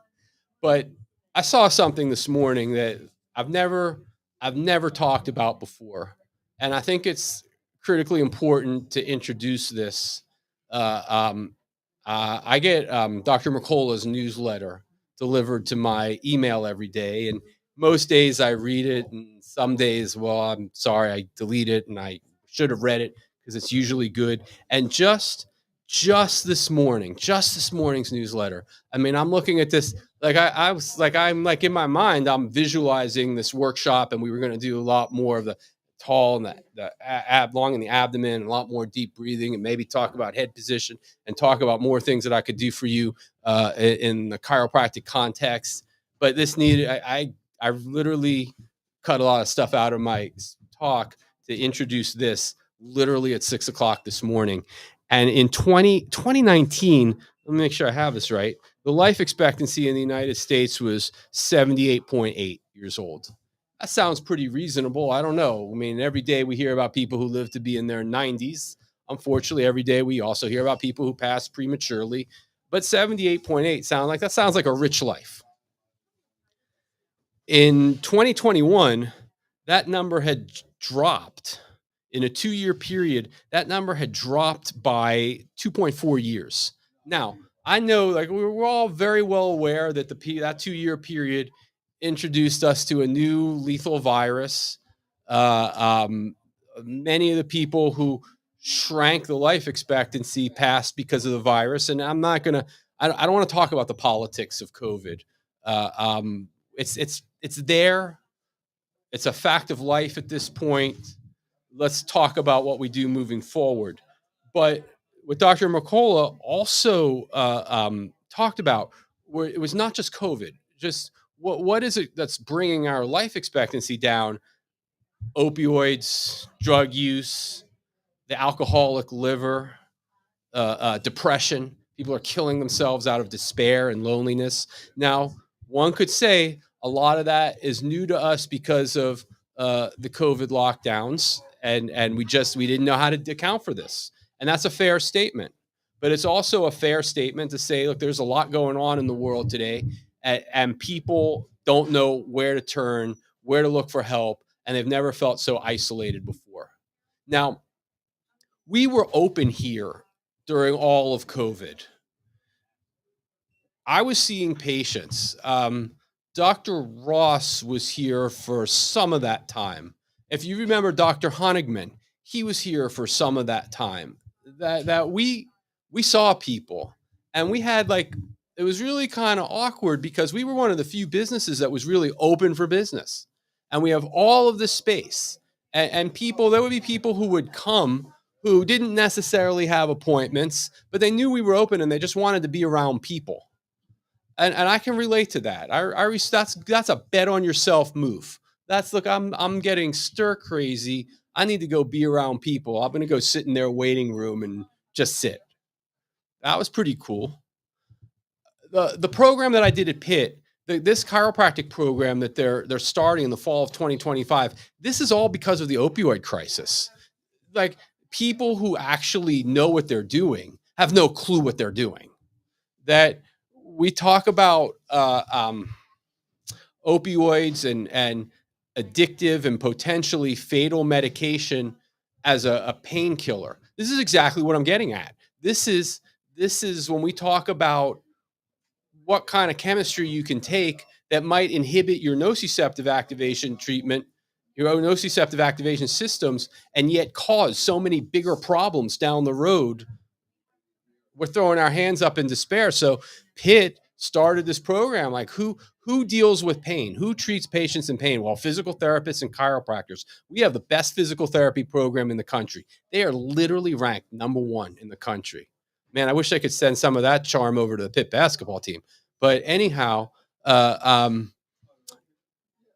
But I saw something this morning that I've never I've never talked about before, and I think it's critically important to introduce this. Uh, um, I get Dr. Mercola's newsletter delivered to my email every day, and most days I read it, and some days, well, I'm sorry, I delete it, and I should have read it because it's usually good. And just this morning's newsletter. I mean, I'm looking at this like I was like I'm like in my mind, I'm visualizing this workshop, and we were going to do a lot more of the tall and long in the abdomen, and a lot more deep breathing, and maybe talk about head position and talk about more things that I could do for you in the chiropractic context. But this needed, I literally cut a lot of stuff out of my talk to introduce this literally at 6 o'clock this morning. And in 2019, let me make sure I have this right. The life expectancy in the United States was 78.8 years old. That sounds pretty reasonable. I don't know. I mean, every day we hear about people who live to be in their 90s. Unfortunately, every day we also hear about people who pass prematurely. But 78.8 sounds like a rich life. In 2021, that number had dropped. In a 2-year period, that number had dropped by 2.4 years. Now, I know, like, we're all very well aware that that 2-year period introduced us to a new lethal virus. Many of the people who shrank the life expectancy passed because of the virus, and I'm not gonna. I don't want to talk about the politics of COVID. It's there. It's a fact of life at this point. Let's talk about what we do moving forward. But what Dr. Mercola also talked about, where it was not just COVID, just what is it that's bringing our life expectancy down? Opioids, drug use, the alcoholic liver, depression. People are killing themselves out of despair and loneliness. Now, one could say a lot of that is new to us because of the COVID lockdowns, and we didn't know how to account for this, and that's a fair statement. But it's also a fair statement to say, look, there's a lot going on in the world today, and people don't know where to turn, where to look for help, and they've never felt so isolated before. Now, We were open here during all of COVID. I was seeing patients. Dr. Ross was here for some of that time. If you remember Dr. Honigman, he was here for some of that time. That we saw people, and we had like, it was really kind of awkward because we were one of the few businesses that was really open for business, and we have all of this space, and people. There would be people who would come who didn't necessarily have appointments, but they knew we were open and they just wanted to be around people, and I can relate to that. That's a bet on yourself move. That's, look, I'm getting stir crazy. I need to go be around people. I'm gonna go sit in their waiting room and just sit. That was pretty cool. The program that I did at Pitt, this chiropractic program that they're starting in the fall of 2025. This is all because of the opioid crisis. Like, people who actually know what they're doing have no clue what they're doing. That we talk about opioids and addictive and potentially fatal medication as a painkiller. This is exactly what I'm getting at. This is when we talk about what kind of chemistry you can take that might inhibit your nociceptive activation treatment, your own nociceptive activation systems, and yet cause so many bigger problems down the road. We're throwing our hands up in despair. So Pitt started this program. Like, who deals with pain? Who treats patients in pain? Well, physical therapists and chiropractors. We have the best physical therapy program in the country. They are literally ranked number one in the country. Man, I wish I could send some of that charm over to the Pitt basketball team. But anyhow, uh, um,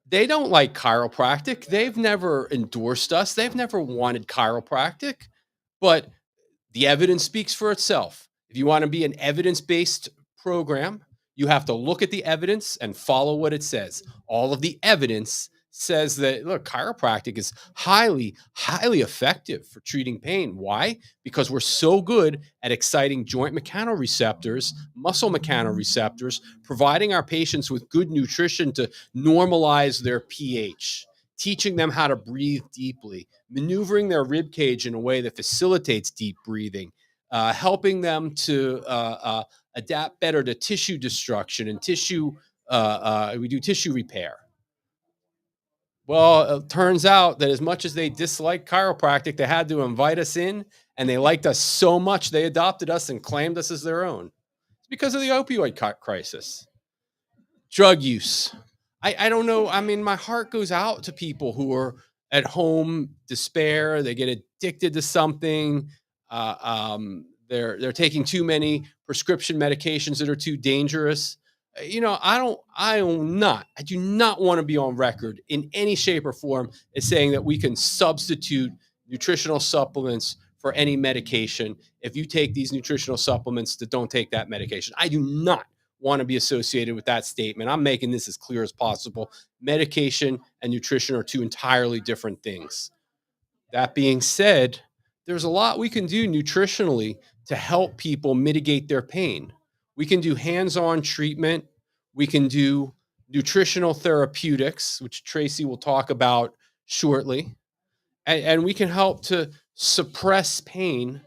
they don't like chiropractic. They've never endorsed us. They've never wanted chiropractic. But the evidence speaks for itself. If you want to be an evidence based program, you have to look at the evidence and follow what it says. All of the evidence says that, look, chiropractic is highly, highly effective for treating pain. Why? Because we're so good at exciting joint mechanoreceptors, muscle mechanoreceptors, providing our patients with good nutrition to normalize their pH, teaching them how to breathe deeply, maneuvering their rib cage in a way that facilitates deep breathing, helping them to adapt better to tissue destruction and tissue. We do tissue repair. Well, it turns out that as much as they disliked chiropractic, they had to invite us in, and they liked us so much they adopted us and claimed us as their own. It's because of the opioid crisis. Drug use. I don't know. I mean, my heart goes out to people who are at home, despair. They get addicted to something. They're taking too many prescription medications that are too dangerous. I do not want to be on record in any shape or form as saying that we can substitute nutritional supplements for any medication if you take these nutritional supplements that don't take that medication. I do not want to be associated with that statement. I'm making this as clear as possible. Medication and nutrition are two entirely different things. That being said, there's a lot we can do nutritionally to help people mitigate their pain. We can do hands on treatment, we can do nutritional therapeutics, which Tracy will talk about shortly, and we can help to suppress pain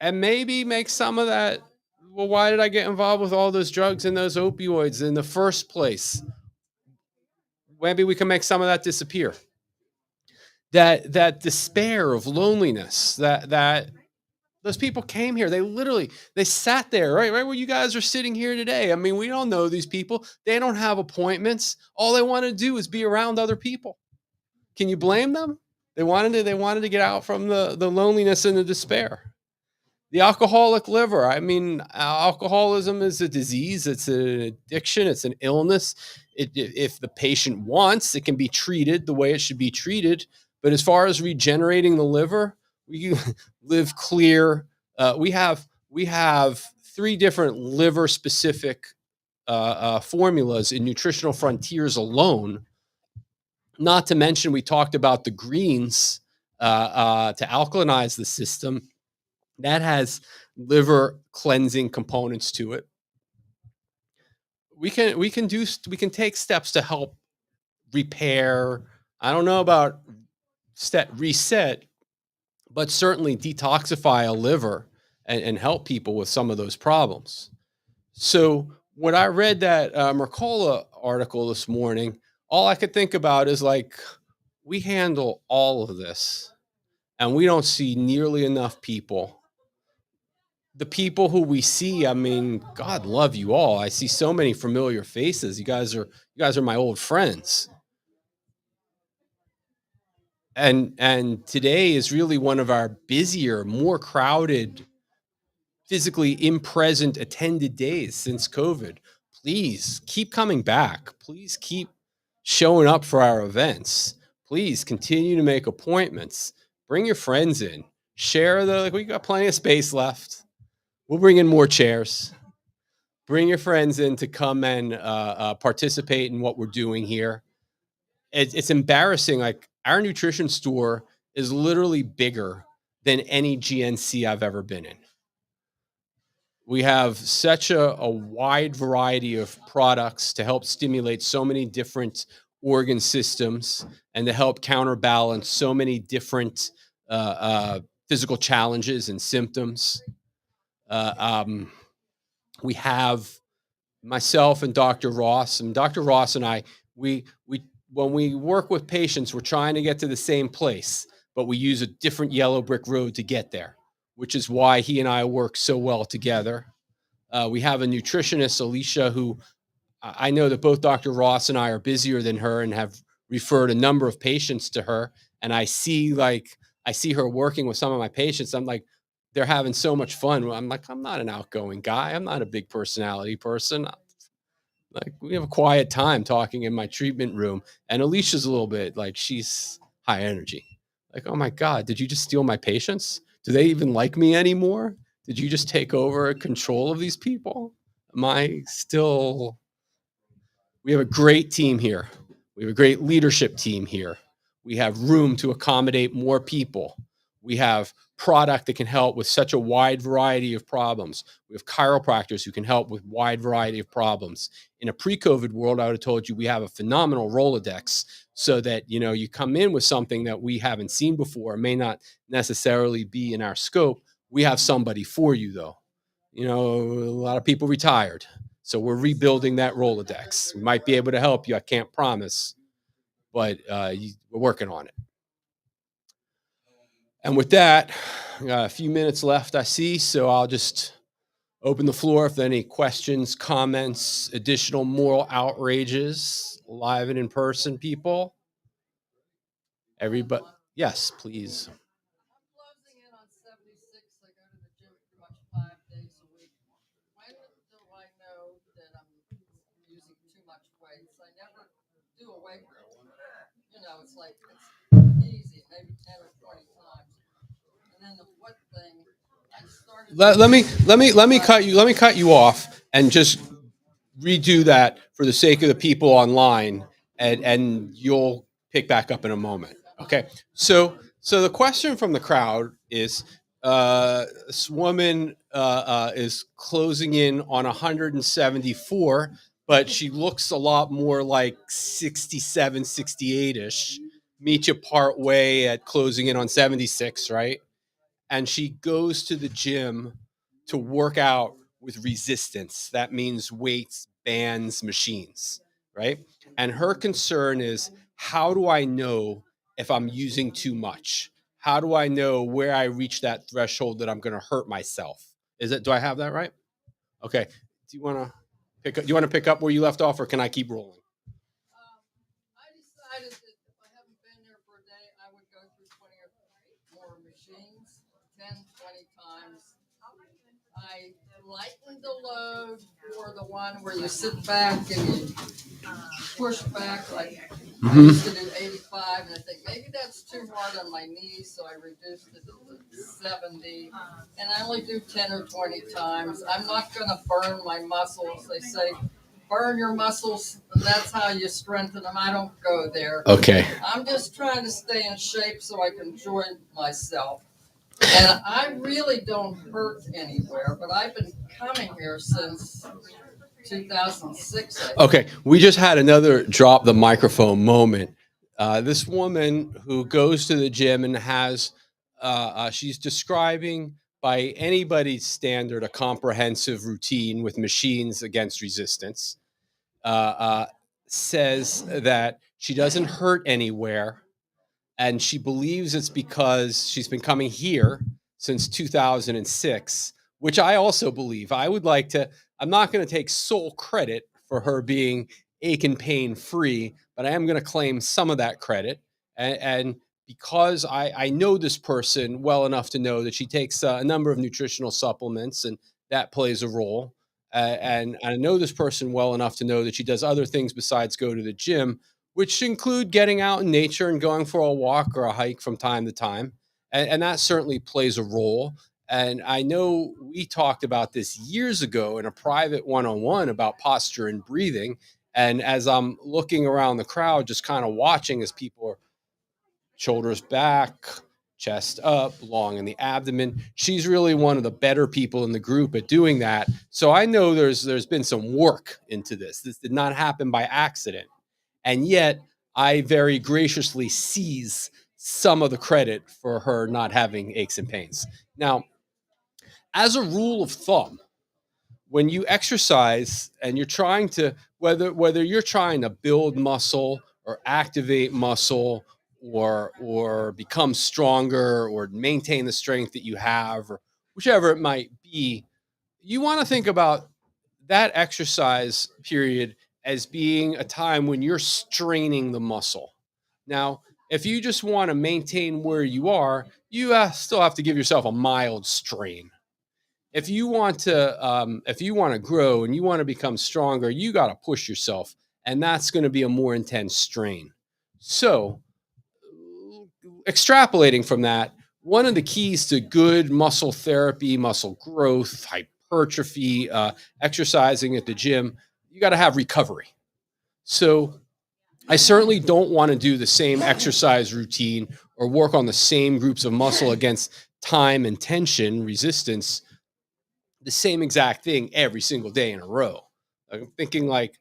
and maybe make some of that. Well, why did I get involved with all those drugs and those opioids in the first place? Maybe we can make some of that disappear. That despair of loneliness, that those people came here. They sat there, right where you guys are sitting here today. I mean, we don't know these people. They don't have appointments. All they want to do is be around other people. Can you blame them? They wanted to get out from the loneliness and the despair. The alcoholic liver. I mean, alcoholism is a disease. It's an addiction. It's an illness. If the patient wants, it can be treated the way it should be treated. But as far as regenerating the liver, we live clear. We have three different liver specific formulas in Nutritional Frontiers alone. Not to mention, we talked about the greens to alkalinize the system. That has liver cleansing components to it. We can take steps to help repair. I don't know about reset, but certainly detoxify a liver and help people with some of those problems. So when I read that Mercola article this morning, all I could think about is like, we handle all of this and we don't see nearly enough people. The people who we see, I mean, God love you all. I see so many familiar faces. You guys are my old friends. And today is really one of our busier, more crowded, physically in-present attended days since COVID. Please keep coming back. Please keep showing up for our events. Please continue to make appointments. Bring your friends in. Share like, we got plenty of space left. We'll bring in more chairs. Bring your friends in to come and participate in what we're doing here. It's embarrassing. Like, our nutrition store is literally bigger than any GNC I've ever been in. We have such a wide variety of products to help stimulate so many different organ systems and to help counterbalance so many different uh, uh, physical challenges and symptoms. Uh, um, we have myself and Dr. Ross and I, we when we work with patients, we're trying to get to the same place, but we use a different yellow brick road to get there, which is why he and I work so well together. We have a nutritionist, Alicia, who I know that both Dr. Ross and I are busier than her and have referred a number of patients to her. And I see her working with some of my patients. I'm like, they're having so much fun. I'm like, I'm not an outgoing guy. I'm not a big personality person. Like, we have a quiet time talking in my treatment room. And Alicia's a little bit like, she's high energy. Like, oh my God, did you just steal my patients? Do they even like me anymore? Did you just take over control of these people? Am I still? We have a great team here. We have a great leadership team here. We have room to accommodate more people. We have product that can help with such a wide variety of problems. We have chiropractors who can help with wide variety of problems. In a pre-COVID world, I would have told you we have a phenomenal Rolodex, so that, you come in with something that we haven't seen before, may not necessarily be in our scope. We have somebody for you, though. A lot of people retired. So we're rebuilding that Rolodex. We might be able to help you. I can't promise, but we're working on it. And with that, I got a few minutes left, I see. So I'll just open the floor if there are any questions, comments, additional moral outrages, live and in person, people. Everybody, yes, please. I'm closing in on 76. I go to the gym pretty much 5 days a week. When do I know that I'm using too much weights? I never do a weight room. It's like, it's easy, maybe 10 or 20 times. And then the foot thing, I started. Let me cut you off and just redo that for the sake of the people online, and you'll pick back up in a moment. Okay. So the question from the crowd is, this woman is closing in on 174, but she looks a lot more like 67, 68ish. Meet you part way at closing in on 76, right? And she goes to the gym to work out with resistance. That means weights, bands, machines, right? And her concern is, how do I know if I'm using too much? How do I know where I reach that threshold that I'm going to hurt myself? Do I have that right? Okay. Do you want to pick up where you left off, or can I keep rolling? I decided that if I haven't been there for a day, I would go through 20 or more machines, 10, 20 times. I lightened the load for the one where you sit back and you push back. Like, I used to do 85, and I think maybe that's too hard on my knees, so I reduced it to 70. And I only do 10 or 20 times. I'm not going to burn my muscles. They say, burn your muscles, and that's how you strengthen them. I don't go there. Okay. I'm just trying to stay in shape so I can enjoy myself. And I really don't hurt anywhere, but I've been coming here since 2006. Okay, we just had another drop the microphone moment. This woman who goes to the gym and has She's describing, by anybody's standard, a comprehensive routine with machines against resistance. Uh, uh, Says that she doesn't hurt anywhere, and she believes it's because she's been coming here since 2006, which I also believe. I'm not going to take sole credit for her being ache and pain free, but I am going to claim some of that credit. And because I know this person well enough to know that she takes a number of nutritional supplements, and that plays a role. And I know this person well enough to know that she does other things besides go to the gym, which include getting out in nature and going for a walk or a hike from time to time. And that certainly plays a role. And I know we talked about this years ago in a private one on one about posture and breathing. And as I'm looking around the crowd, just kind of watching as people are shoulders back, chest up, long in the abdomen. She's really one of the better people in the group at doing that. So I know there's been some work into this. This did not happen by accident. And yet I very graciously seize some of the credit for her not having aches and pains. Now, as a rule of thumb, when you exercise and you're trying to, whether you're trying to build muscle or activate muscle, or become stronger or maintain the strength that you have, or whichever it might be, you want to think about that exercise period as being a time when you're straining the muscle. Now, if you just want to maintain where you are, you still have to give yourself a mild strain. If you want to grow and you want to become stronger, you got to push yourself, and that's going to be a more intense strain. So, extrapolating from that, one of the keys to good muscle therapy, muscle growth, hypertrophy, exercising at the gym, you got to have recovery. So I certainly don't want to do the same exercise routine or work on the same groups of muscle against time and tension resistance, the same exact thing every single day in a row. I'm thinking like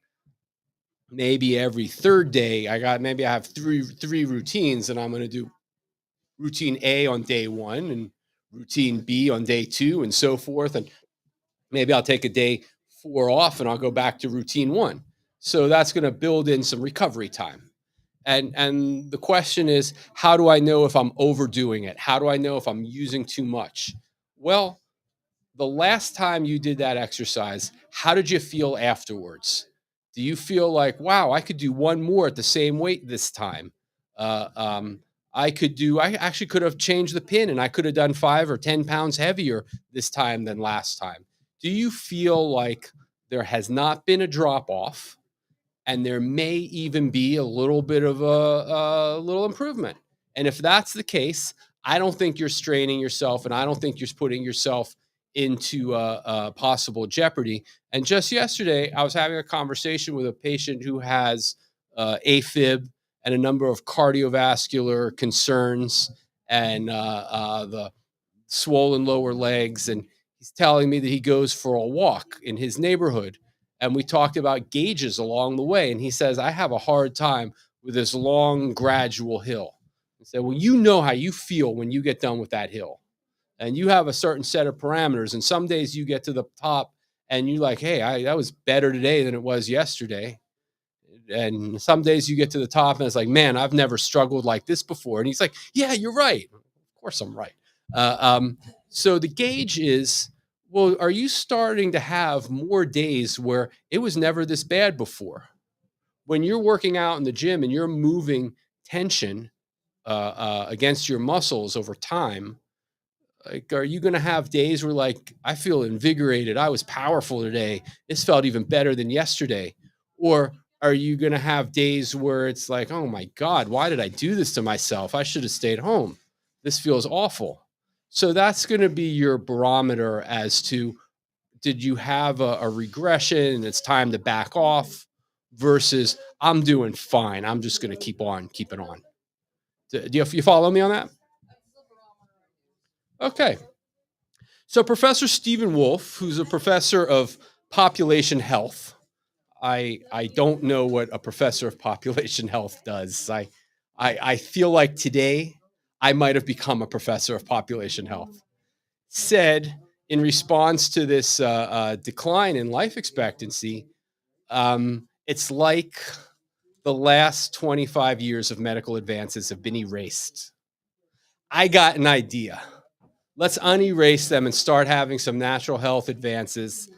maybe every third day maybe I have three routines, and I'm going to do routine A on day one and routine B on day two and so forth. And maybe I'll take a day four off and I'll go back to routine one. So that's going to build in some recovery time. And the question is, how do I know if I'm overdoing it? How do I know if I'm using too much? Well, the last time you did that exercise, how did you feel afterwards? Do you feel like, wow, I could do one more at the same weight this time? Uh, um, I actually could have changed the pin and I could have done 5 or 10 pounds heavier this time than last time. Do you feel like there has not been a drop off, and there may even be a little bit of a little improvement? And if that's the case, I don't think you're straining yourself, and I don't think you're putting yourself into possible jeopardy. And just yesterday, I was having a conversation with a patient who has AFib and a number of cardiovascular concerns, and the swollen lower legs. And he's telling me that he goes for a walk in his neighborhood. And we talked about gauges along the way. And he says, I have a hard time with this long, gradual hill. I said, well, you know how you feel when you get done with that hill. And you have a certain set of parameters. And some days you get to the top and you're like, hey, that was better today than it was yesterday. And some days you get to the top and it's like, man, I've never struggled like this before. And he's like, yeah, you're right. Of course I'm right. Uh, um, so the gauge is, well, are you starting to have more days where it was never this bad before? When you're working out in the gym and you're moving tension against your muscles over time, like, are you going to have days where, like, I feel invigorated? I was powerful today. This felt even better than yesterday. Or are you going to have days where it's like, oh my God, why did I do this to myself? I should have stayed home. This feels awful. So that's going to be your barometer as to, did you have a regression and it's time to back off, versus I'm doing fine. I'm just going to keep on keeping on. You follow me on that? Okay. So Professor Stephen Wolf, who's a professor of population health, I don't know what a professor of population health does. I feel like today I might have become a professor of population health. Said in response to this decline in life expectancy, it's like the last 25 years of medical advances have been erased. I got an idea. Let's unerase them and start having some natural health advances.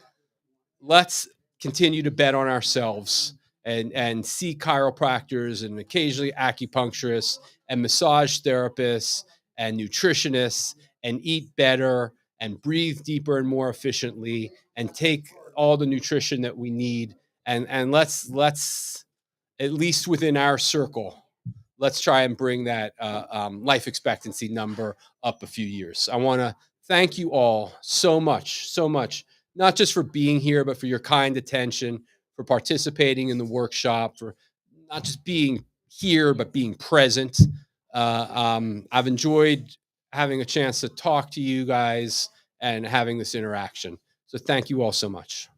Let's continue to bet on ourselves and see chiropractors and occasionally acupuncturists and massage therapists and nutritionists and eat better and breathe deeper and more efficiently and take all the nutrition that we need and let's at least within our circle, let's try and bring that life expectancy number up a few years. I want to thank you all so much, not just for being here, but for your kind attention, for participating in the workshop, for not just being here, but being present. I've enjoyed having a chance to talk to you guys and having this interaction. So thank you all so much.